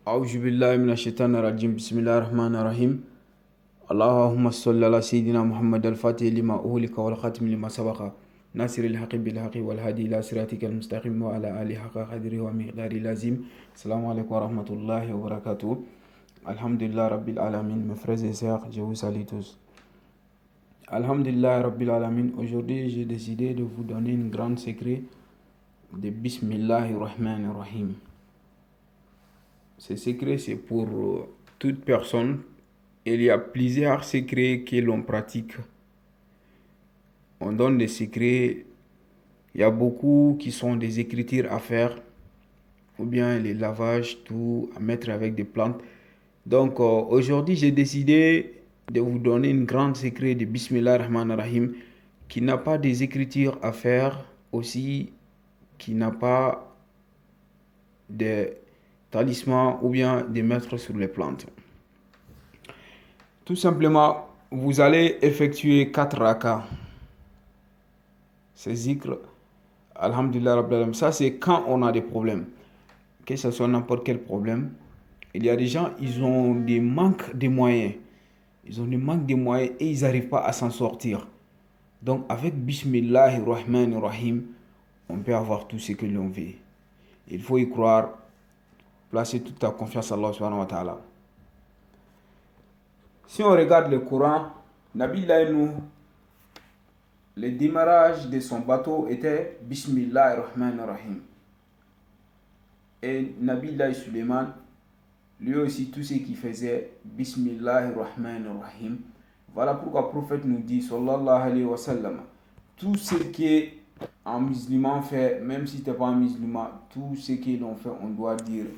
أعوذ بالله من الشيطان الرجيم بسم الله الرحمن الرحيم اللهم صل على سيدنا محمد الفاتح لما أغلق والخاتم لما سبق ناصر الحق بالحق والهادي إلى صراطك المستقيم وعلى آله حق قدره ومقداره لازم. السلام عليكم ورحمة الله وبركاته. Alhamdulillah Rabbil Alamin, mes frères et sœurs, je vous salue tous. Alhamdulillah Rabbil Alamin, aujourd'hui j'ai décidé de vous donner une grande secret de Bismillahirrahmanirrahim. Ce secret, c'est pour toute personne. Il y a plusieurs secrets que l'on pratique. On donne des secrets. Il y a beaucoup qui sont des écritures à faire, ou bien les lavages, tout à mettre avec des plantes. Donc aujourd'hui, j'ai décidé de vous donner une grande secret de Bismillahirrahmanirrahim qui n'a pas des écritures à faire, aussi qui n'a pas de talisman ou bien de mettre sur les plantes. Tout simplement, vous allez effectuer 4 rakas. C'est zikr. Alhamdulillah Rabbil Alamin. Ça, c'est quand on a des problèmes. Que ce soit n'importe quel problème. Il y a des gens, ils ont des manques de moyens. Ils ont des manques de moyens et ils n'arrivent pas à s'en sortir. Donc, avec Bismillahirrahmanirrahim, on peut avoir tout ce que l'on veut. Il faut y croire. Placer toute ta confiance à Allah subhanahu wa ta'ala. Si on regarde le Coran, Nabi Laïnou, le démarrage de son bateau était Bismillahirrahmanirrahim. Et Nabi Laï Suleiman, lui aussi, tout ce qu'il faisait, Bismillahirrahmanirrahim. Voilà pourquoi le prophète nous dit, sallallahu alayhi wa sallam, tout ce qu'un musulman fait, même si tu n'es pas un musulman, tout ce que l'on fait, on doit dire,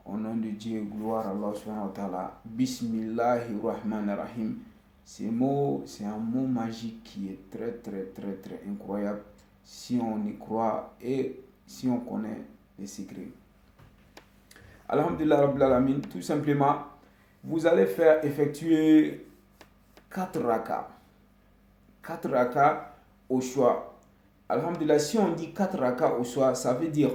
au nom de Dieu, gloire à Allah subhanahu wa ta'ala, Bismillahirrahmanirrahim. Ce mot, c'est un mot magique qui est très très très très incroyable si on y croit et si on connaît les secrets. Alhamdulillah Rabbil Alamin, tout simplement, vous allez faire effectuer 4 rakas. 4 rakas au choix. Alhamdulillah, si on dit 4 rakas au choix, ça veut dire,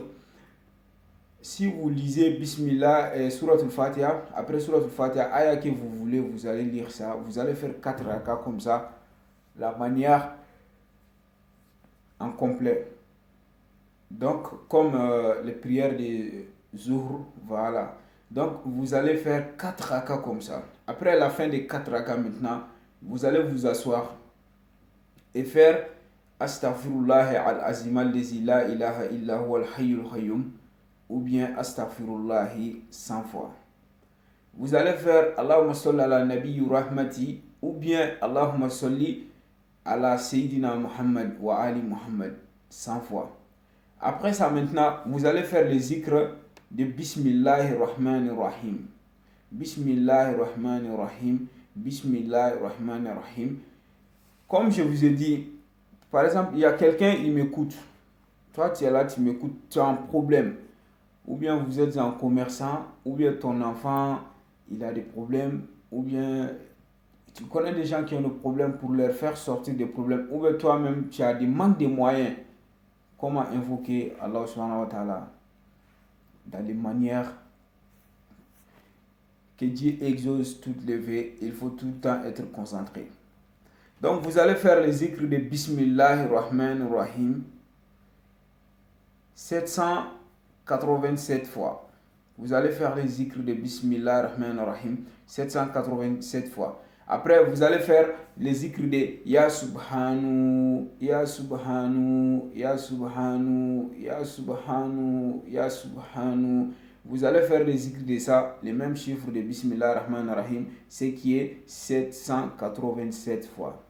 si vous lisez Bismillah et Surat al-Fatiha, après Surat al-Fatiha, ayah que vous voulez, vous allez lire ça. Vous allez faire 4 rakas comme ça, la manière en complet. Donc, comme les prières de Zuhr, voilà. Donc, vous allez faire 4 rakas comme ça. Après la fin des 4 rakas maintenant, vous allez vous asseoir et faire Astaghfirullah al-Azim al-Lazi la ilaha illa huwa al-Hayyul Qayyum, ou bien Astaghfirullahi 100 fois. Vous allez faire Allahumma salli ala nabiyyu rahmati, ou bien Allahumma salli ala Sayyidina Muhammad wa Ali Muhammad 100 fois. Après ça maintenant, vous allez faire les zikrs de Bismillahirrahmanirrahim. Bismillahirrahmanirrahim. Bismillahirrahmanirrahim. Comme je vous ai dit, par exemple, il y a quelqu'un, il m'écoute. Toi, tu es là, tu m'écoutes, tu as un problème. Ou bien vous êtes un commerçant, ou bien ton enfant, il a des problèmes, ou bien tu connais des gens qui ont des problèmes pour leur faire sortir des problèmes, ou bien toi-même, tu as des manques de moyens. Comment invoquer Allah subhanahu wa ta'ala dans des manières que Dieu exauce toutes les vœux, il faut tout le temps être concentré. Donc vous allez faire les zikrs de Bismillahirrahmanirrahim 787 fois. Vous allez faire les zikrs de Bismillahirrahmanirrahim 787 fois. Après, vous allez faire les zikrs de Ya Subhanu, Ya Subhanu, Ya Subhanu, Ya Subhanu, Ya Subhanu. Vous allez faire les zikrs de ça, les mêmes chiffres de Bismillahirrahmanirrahim, ce qui est 787 fois.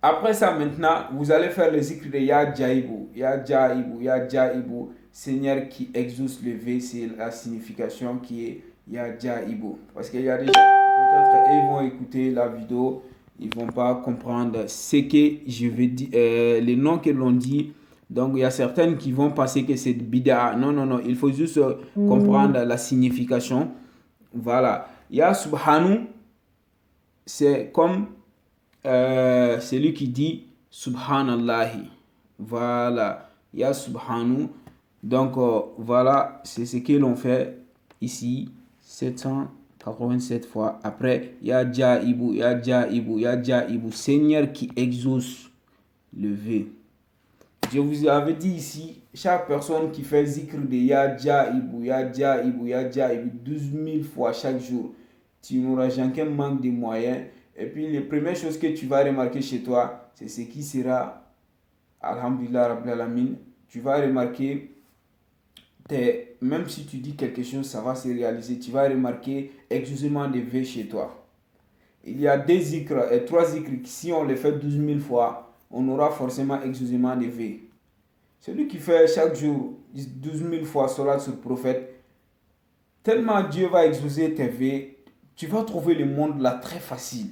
Après ça, maintenant, vous allez faire le zikr de Ya Jaibu, Ya Jaibu, Ya Jaibu, Seigneur qui exauce le vœu, c'est la signification qui est Ya Jaibu. Parce qu'il y a des gens, peut-être, ils vont écouter la vidéo, ils ne vont pas comprendre ce que je veux dire, les noms que l'on dit. Donc, il y a certaines qui vont penser que c'est bid'a. Non, non, non, il faut juste comprendre la signification. Voilà. Ya Subhanu, c'est comme celui qui dit Subhanallahi. Voilà. Ya Subhanu. Donc, voilà, c'est ce que l'on fait ici 787 fois. Après, Ya Jaibu, Ya Jaibu, Ya Jaibu, Seigneur qui exauce le vœu. Je vous avais dit ici, chaque personne qui fait zikr de Ya Jaibu, Ya Jaibu, Ya Jaibu 12 000 fois chaque jour, tu n'auras jamais manque de moyens. Et puis, les premières choses que tu vas remarquer chez toi, c'est ce qui sera, Alhamdulillah Rabbil Alamin, tu vas remarquer, même si tu dis quelque chose, ça va se réaliser. Tu vas remarquer exclusivement des vœux chez toi. Il y a des zikrs et 3 zikrs qui, si on les fait 12 000 fois, on aura forcément exclusivement des vœux. Celui qui fait chaque jour 12 000 fois salat sur le prophète, tellement Dieu va exaucer tes vœux, tu vas trouver le monde là très facile.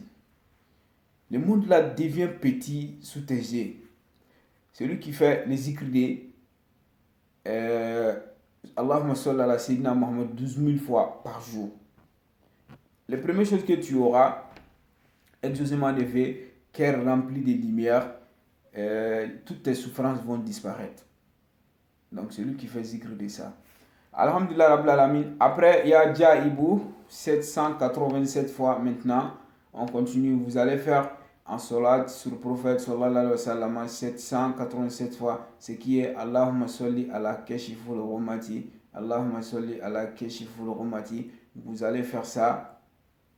Le monde là devient petit sous tes yeux. Celui qui fait les zikrs de Allahumma salli ala Sayyidina Muhammad 12 000 fois par jour. Les premières choses que tu auras, exaucement des vœux, cœur rempli de lumière, toutes tes souffrances vont disparaître. Donc celui qui fait zikr de ça. Alhamdulillah Rabbil Alamin. Après, il y a Jaibu, 787 fois maintenant. On continue. Vous allez faire en salat sur le prophète sallallahu alayhi wa sallam 787 fois. Ce qui est Allahumma salli ala kashiful rumati. Allahumma salli ala kashiful rumati. Vous allez faire ça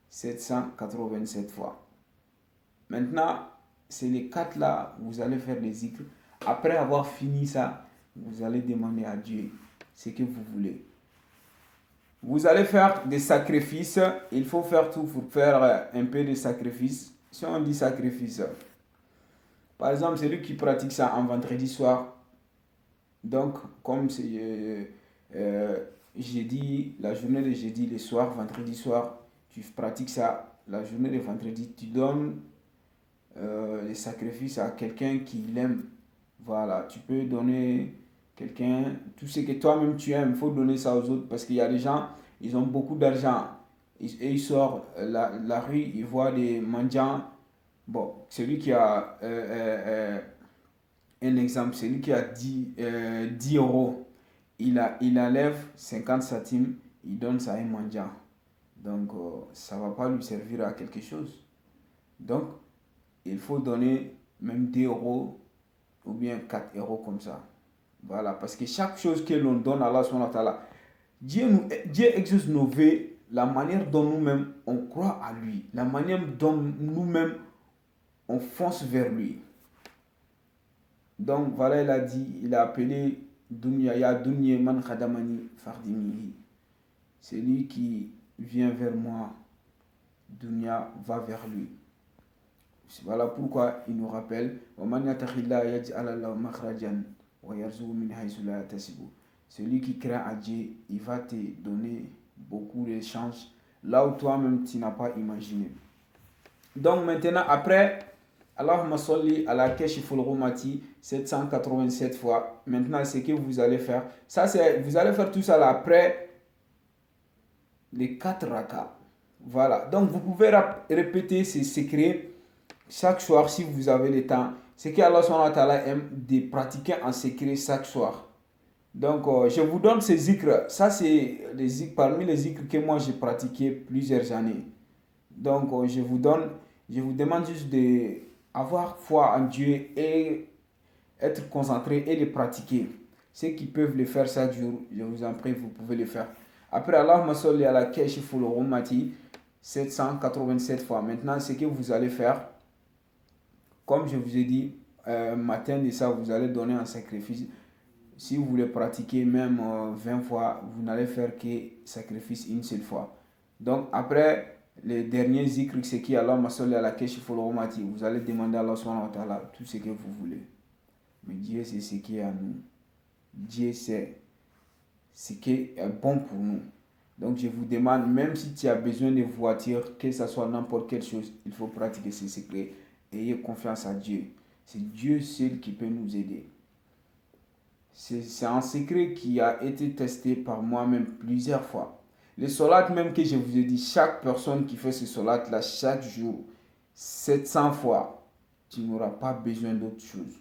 787 fois. Maintenant, c'est les 4 là, vous allez faire des zikr. Après avoir fini ça, vous allez demander à Dieu ce que vous voulez. Vous allez faire des sacrifices. Il faut faire tout pour faire un peu de sacrifice. Si on dit sacrifice, par exemple, celui qui pratique ça en vendredi soir, donc comme jeudi, la journée de jeudi, le soir, vendredi soir, tu pratiques ça, la journée de vendredi, tu donnes les sacrifices à quelqu'un qui l'aime. Voilà, tu peux donner quelqu'un, tout ce que toi-même tu aimes, il faut donner ça aux autres parce qu'il y a des gens, ils ont beaucoup d'argent et ils sortent la rue, ils voient des mendiants. Bon, celui qui a un exemple, celui qui a 10 euros, il enlève 50 centimes, il donne ça à un mendiant. Donc, ça ne va pas lui servir à quelque chose. Donc, il faut donner même 2 euros ou bien 4 euros comme ça. Voilà, parce que chaque chose que l'on donne à Allah subhanahu wa ta'ala, Dieu exauce nos vœux, la manière dont nous-mêmes on croit à lui, la manière dont nous-mêmes on fonce vers lui. Donc voilà, il a dit, il a appelé Dunya, ya Dunya man khadamani fardimihi. C'est lui qui vient vers moi, Dunya va vers lui. Voilà pourquoi il nous rappelle celui qui craint à Dieu, il va te donner beaucoup de chances là où toi-même tu n'as pas imaginé. Donc maintenant, après Allahumma salli ala kashiful rumati 787 fois. Maintenant, ce que vous allez faire, ça c'est, vous allez faire tout ça là après les 4 rakas. Voilà, donc vous pouvez répéter ces secrets chaque soir si vous avez le temps. C'est qu'Allah subhanahu wa ta'ala aime de pratiquer en secret chaque soir. Donc je vous donne ces zikrs. Ça c'est les zikrs, parmi les zikrs que moi j'ai pratiqué plusieurs années. Donc je vous demande juste d'avoir foi en Dieu et être concentré et les pratiquer. Ceux qui peuvent le faire chaque jour, je vous en prie, vous pouvez le faire. Après Allahumma salli ala kashiful rumati 787 fois. Maintenant, ce que vous allez faire, comme je vous ai dit, matin de ça, vous allez donner un sacrifice. Si vous voulez pratiquer même 20 fois, vous n'allez faire que sacrifice une seule fois. Donc après, les derniers zikr, c'est qui Allahumma salli ala kashiful rumati. Vous allez demander à Allah subhanahu wa ta'ala tout ce que vous voulez. Mais Dieu sait ce qui est à nous. Dieu sait ce qui est bon pour nous. Donc je vous demande, même si tu as besoin de voiture, que ce soit n'importe quelle chose, il faut pratiquer ces secrets. Ayez confiance à Dieu. C'est Dieu seul qui peut nous aider. C'est un secret qui a été testé par moi-même plusieurs fois. Les solat même que je vous ai dit, chaque personne qui fait ce solat là chaque jour, 700 fois, tu n'auras pas besoin d'autre chose.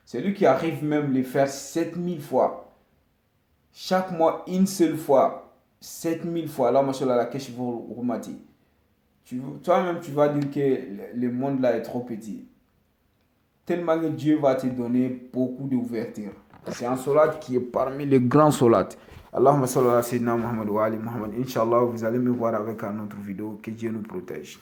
Celui qui arrive même à les faire 7000 fois, chaque mois une seule fois, 7000 fois. Allah mashallah kashiful rumati. Toi-même, tu vas dire que le monde là est trop petit. Tellement que Dieu va te donner beaucoup d'ouverture. C'est un solat qui est parmi les grands solats. Allahumma salli ala sayyidina Muhammad wa ali Muhammad. Inch'Allah, vous allez me voir avec un autre vidéo. Que Dieu nous protège.